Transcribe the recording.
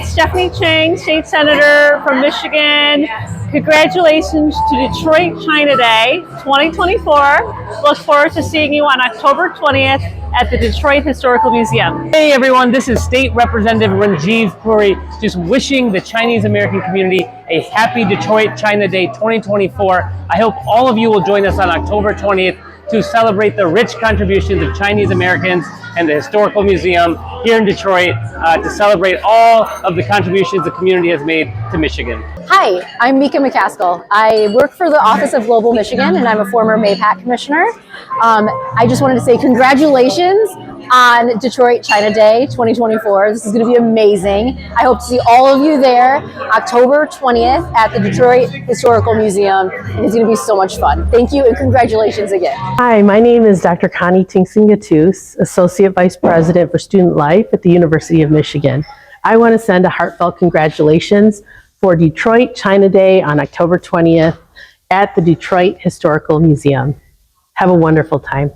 it's Stephanie Chang, State Senator from Michigan. Congratulations to Detroit China Day 2024. Look forward to seeing you on October 20th at the Detroit Historical Museum. Hey everyone, this is State Representative Ranjiv Puri, just wishing the Chinese American community a happy Detroit China Day 2024. I hope all of you will join us on October 20th to celebrate the rich contributions of Chinese Americans and the Historical Museum here in Detroit to celebrate all of the contributions the community has made to Michigan. Hi, I'm Mika McCaskill. I work for the Office of Global Michigan and I'm a former MAPAC commissioner. I just wanted to say congratulations on Detroit China Day 2024. This is going to be amazing. I hope to see all of you there October 20th at the Detroit Historical Museum. And it's going to be so much fun. Thank you and congratulations again. Hi, my name is Dr. Connie Tingsing-Gattus, Associate Vice President for Student Life at the University of Michigan. I want to send a heartfelt congratulations for Detroit China Day on October 20th at the Detroit Historical Museum. Have a wonderful time.